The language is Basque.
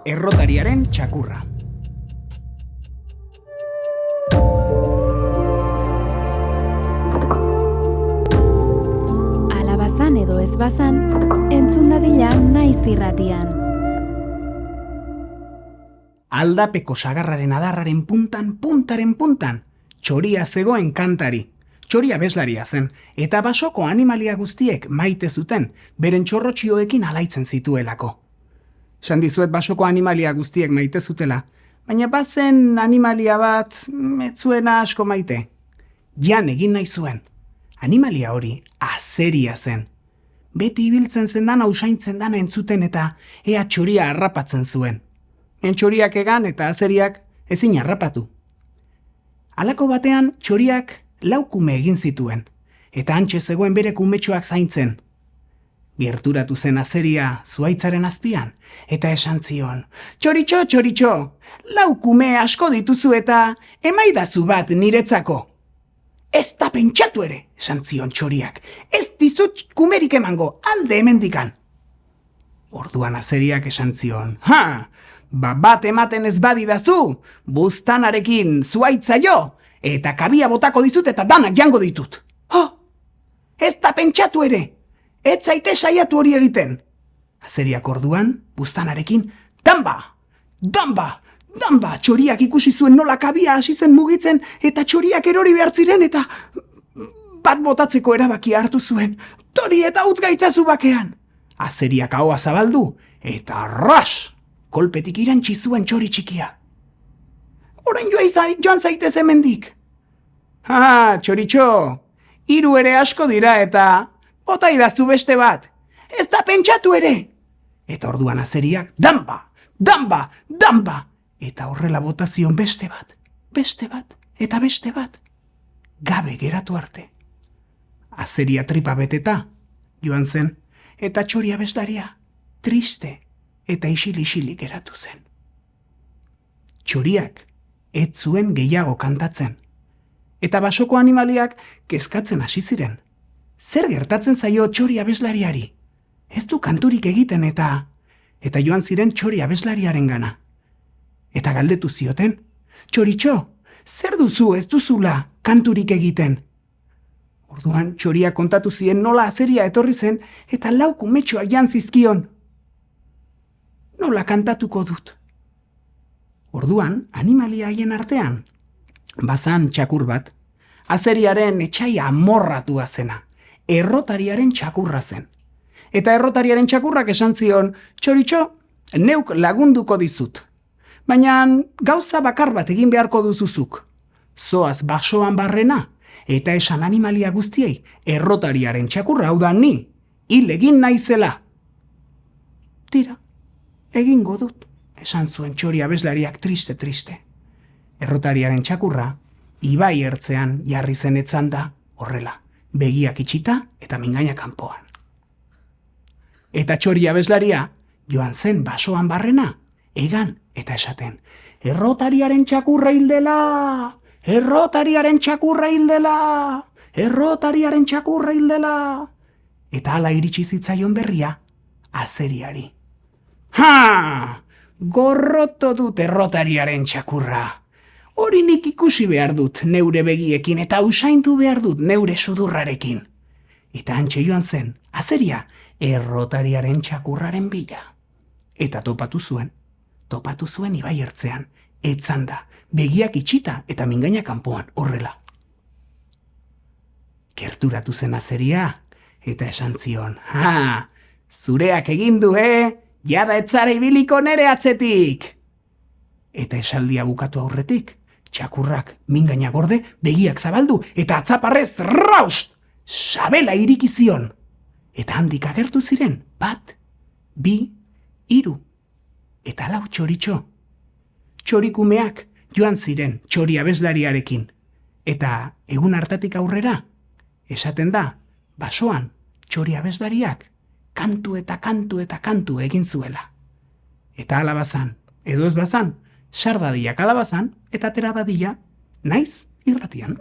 Errotariaren txakurra. Alabazan edo ez bazan, entzun dadila naiz irratian. Aldapeko sagarraren adarraren puntaren puntan, txoria zegoen kantari. Txoria abeslaria zen, eta basoko animalia guztiek maite zuten, beren txorrotxioekin alaitzen zituelako. Esan dizuet basoko animalia guztiek maite zutela, baina bazen animalia bat ez zuena asko maite. Jan egin nahi zuen. Animalia hori azeria zen. Beti ibiltzen zendana usaintzen dana entzuten eta ea txoria harrapatzen zuen. Txoriak egan eta azeriak ezin harrapatu. Halako batean txoriak 4 kume egin zituen, eta hantxe zegoen bere kumetxoak zaintzen. Gerturatu zen azeria zuhaitzaren azpian, eta esan zion, "Txoritxo, txoritxo, 4 kume asko dituzu eta emaidazu bat niretzako." "Ez da pentsatu ere," esan zion txoriak, "ez dizut kumerik emango, alde hemendikan." Orduan azeriak esan zion, bat ematen ez badidazu, buztanarekin zuhaitza jo, eta kabia botako dizut eta danak jango ditut." "Ez da pentsatu ere, ez zaite saiatu hori egiten." Azeriak orduan, buztanarekin, danba, txoriak ikusi zuen nola kabia hasi zen mugitzen, eta txoriak erori behar ziren, eta bat botatzeko erabakia hartu zuen. "Tori eta utz gaitzazu bakean." Azeriak ahoa zabaldu, eta ras! Kolpetik irantzi zuen txori txikia. "Orain joan zaitez hemendik." "Txoritxo, 3 ere asko dira eta bota idazu beste bat. Ez da pentsatu ere." Eta orduan azeriak, danba, eta horrela bota zion beste bat, eta beste bat. Gabe geratu arte. Azeria tripa beteta joan zen, eta txori abeslaria triste eta isili geratu zen. Txoriak ez zuen gehiago kantatzen, eta basoko animaliak kezkatzen hasi ziren. Zer gertatzen zaio txori abeslariari? Ez du kanturik egiten eta joan ziren txori abeslariaren gana. Eta galdetu zioten, "Txoritxo, zer duzu ez duzula kanturik egiten?" Orduan txoria kontatu zien nola azeria etorri zen eta 4 kumetxoa jan zizkion. "Nola kantatuko dut?" Orduan, animalia haien artean, bazan txakur bat, azeriaren etxai amorratua zena, errotariaren txakurra zen. Eta errotariaren txakurrak esan zion, "Txoritxo, neuk lagunduko dizut. Baina gauza bakar bat egin beharko duzuzuk. Zoaz basoan barrena, eta esan animalia guztiei, errotariaren txakurra hau da ni, hil egin naizela." "Tira, egingo dut," esan zuen txori abeslariak triste. Errotariaren txakurra, ibai ertzean jarri zen etzanda, horrela, begiak itxita eta mingaina kanpoan. Eta txori abeslaria joan zen basoan barrena, egan eta esaten, "Errotariaren txakurra hildela! Errotariaren txakurra hildela! Errotariaren txakurra hildela!" Eta hala iritsi zitzaion berria, azeriari. "Gorroto dut errotariaren txakurra. Hori nik ikusi behar dut neure begiekin eta usaindu behar dut neure sudurrarekin." Eta hantxe joan zen, azeria, errotariaren txakurraren bila. Eta topatu zuen ibai ertzean, etzanda, begiak itxita eta mingaina kanpoan, horrela. Gerturatu zen azeria, eta esan zion, "Zureak egin du, jada etzara ibiliko nere atzetik." Eta esaldia bukatu aurretik, txakurrak mingaina gorde, begiak zabaldu, eta atzaparrez, raust, sabela iriki zion. Eta handik agertu ziren, 1, 2, 3, eta 4 txoritxo. Txorikumeak joan ziren txori abeslariarekin, eta egun hartatik aurrera, esaten da, basoan txori abeslariak kantu eta kantu egin zuela. Eta hala bazan, edo ez bazan, sar dadila kalabazan eta atera dadila naiz irratian.